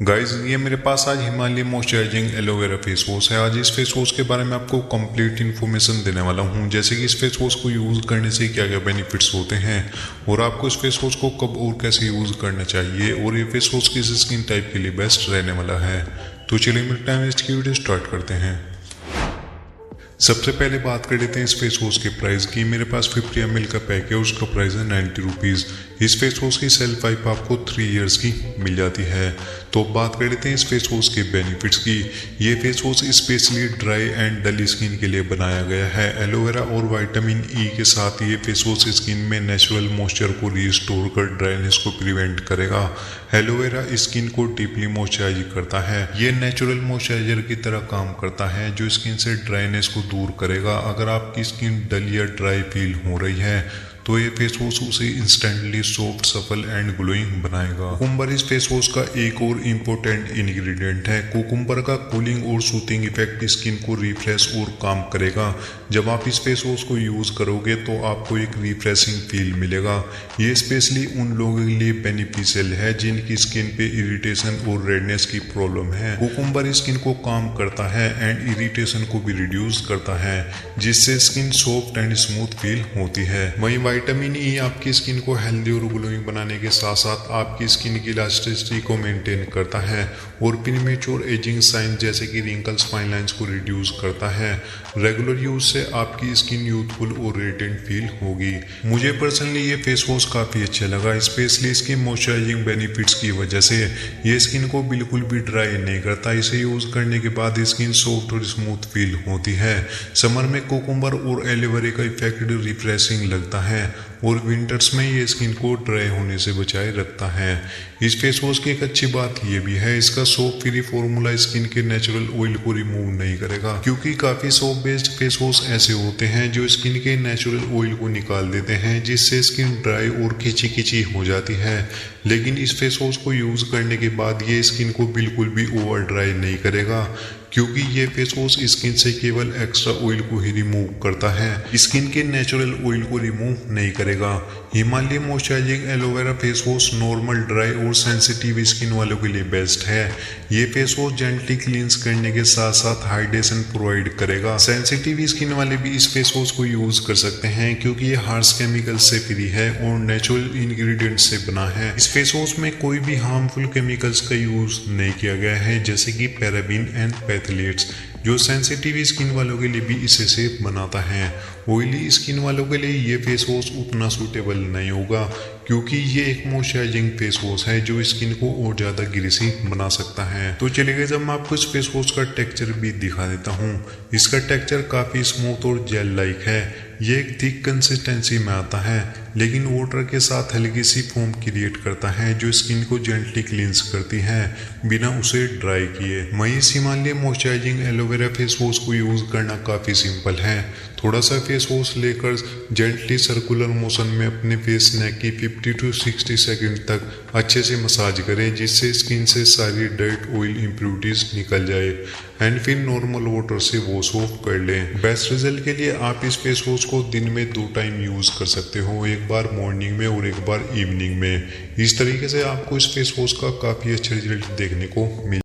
Guys ये मेरे पास आज Himalaya moisturising aloe vera face wash है। आज इस फेस वॉश के बारे में आपको कंप्लीट इन्फॉर्मेशन देने वाला हूँ, जैसे कि इस फेस वॉश को यूज़ करने से क्या क्या बेनिफिट्स होते हैं और आपको इस फेस वॉश को कब और कैसे यूज़ करना चाहिए और ये फेस वॉश किस स्किन टाइप के लिए बेस्ट रहने वाला है। तो चलिए मिलते टाइम वेस्ट की वीडियो स्टार्ट करते हैं। सबसे पहले बात कर लेते हैं इस फेस वॉश के प्राइस की। मेरे पास 50 ml का पैक है, उसका प्राइस है 90 रुपीज़। इस फेस वॉश की सेल्फ लाइफ आपको 3 इयर्स की मिल जाती है। तो बात कर लेते हैं इस फेस वॉश के बेनिफिट्स की। ये face wash specially dry and dull skin के लिए बनाया गया है। एलोवेरा और विटामिन ई के साथ ये फेस वॉश स्किन में नेचुरल मॉइस्चर को रिस्टोर कर ड्राइनेस को प्रिवेंट करेगा। एलोवेरा स्किन को डीपली मॉइस्चराइज करता है। ये नेचुरल मॉइस्चराइजर की तरह काम करता है जो स्किन से ड्राइनेस को दूर करेगा। अगर आपकी स्किन डल या ड्राई फील हो रही है तो ये फेस वॉश उसे इंस्टेंटली सॉफ्ट, सफल एंड ग्लोइंग बनाएगा। कुकुम्बर इस फेस वॉश का एक और इम्पोर्टेंट इंग्रेडिएंट है। कुकुम्बर का कूलिंग और सूथिंग इफेक्ट स्किन को रिफ्रेश और काम करेगा। जब आप इस फेस वॉश को यूज करोगे तो आपको एक रिफ्रेशिंग फील मिलेगा। ये स्पेशली उन लोगों के लिए बेनिफिशियल है जिनकी स्किन पे इरिटेशन और रेडनेस की प्रॉब्लम है। कुकुम्बर स्किन को काम करता है एंड इरिटेशन को भी रिड्यूस करता है, जिससे skin soft and smooth feel होती है। वहीं विटामिन ई आपकी स्किन को हेल्दी और ग्लोइंग बनाने के साथ साथ आपकी स्किन की इलास्टिसिटी को मेंटेन करता है और प्रीमेच्योर एजिंग साइन जैसे कि रिंकल्स, फाइन लाइंस को रिड्यूस करता है। रेगुलर यूज से आपकी स्किन यूथफुल और रेडिएंट फील होगी। मुझे पर्सनली ये फेस वॉश काफ़ी अच्छा लगा, स्पेशली इसकी मॉइस्चराइजिंग बेनिफिट्स की वजह से। ये स्किन को बिल्कुल भी ड्राई नहीं करता। इसे यूज करने के बाद स्किन सॉफ्ट और स्मूथ फील होती है। समर में कुकुम्बर और एलोवेरा का इफेक्ट रिफ्रेशिंग लगता है और विंटर्स में ये स्किन को ड्राई होने से बचाए रखता है। इस फेस वॉश की एक अच्छी बात ये भी है, इसका सोप फ्री फॉर्मूला स्किन के नेचुरल ऑयल को रिमूव नहीं करेगा, क्योंकि काफी सोप बेस्ड फेस वॉश ऐसे होते हैं जो स्किन के नेचुरल ऑयल को निकाल देते हैं, जिससे स्किन ड्राई और खिंची खिंची हो जाती है। लेकिन इस फेस वॉश को यूज करने के बाद ये स्किन को बिल्कुल भी ओवर ड्राई नहीं करेगा, क्योंकि ये फेस वॉश स्किन से केवल एक्स्ट्रा ऑयल को ही रिमूव करता है, स्किन के नेचुरल ऑयल को रिमूव नहीं करेगा। Himalaya moisturising aloe vera face wash normal, dry और सेंसिटिव स्किन वालों के लिए बेस्ट है। ये फेस वॉश जेंटली क्लींस करने के साथ साथ हाइड्रेशन प्रोवाइड करेगा। सेंसिटिव स्किन वाले भी इस फेस वॉश को यूज कर सकते हैं, क्योंकि ये हार्श केमिकल से फ्री है और नेचुरल इंग्रेडिएंट से बना है। इस फेस वॉश में कोई भी हार्मफुल केमिकल्स का यूज नहीं किया गया है, जैसे कि पैराबीन एंड पैथलेट्स, जो सेंसिटिव स्किन वालों के लिए भी इसे सेफ बनाता है। ऑयली स्किन वालों के लिए ये फेस वॉश उतना सूटेबल नहीं होगा, क्योंकि ये एक मॉइस्चराइजिंग फेस वॉश है जो स्किन को और ज़्यादा ग्रीसी बना सकता है। तो चलिए जब मैं आपको इस फेस वॉश का टेक्सचर भी दिखा देता हूँ। इसका टेक्सचर काफ़ी स्मूथ और जेल लाइक है। ये एक थिक कंसिस्टेंसी में आता है, लेकिन वाटर के साथ हल्की सी फोम क्रिएट करता है जो स्किन को जेंटली क्लींस करती है बिना उसे ड्राई किए। वहीं Himalaya moisturising aloe vera face wash को यूज करना काफ़ी सिंपल है। थोड़ा सा फेस वॉश लेकर जेंटली सर्कुलर मोशन में अपने फेस नेक की 50 to 60 सेकंड तक अच्छे से मसाज करें, जिससे स्किन से सारी डर्ट, ऑयल, इम्प्यूरिटीज निकल जाए एंड फिर नॉर्मल वाटर से वॉश ऑफ कर लें। बेस्ट रिजल्ट के लिए आप इस फेस वॉश को दिन में 2 टाइम यूज कर सकते हो, एक बार मॉर्निंग में और एक बार इवनिंग में। इस तरीके से आपको इस फेस वॉश का काफ़ी अच्छा रिजल्ट देखने को मिल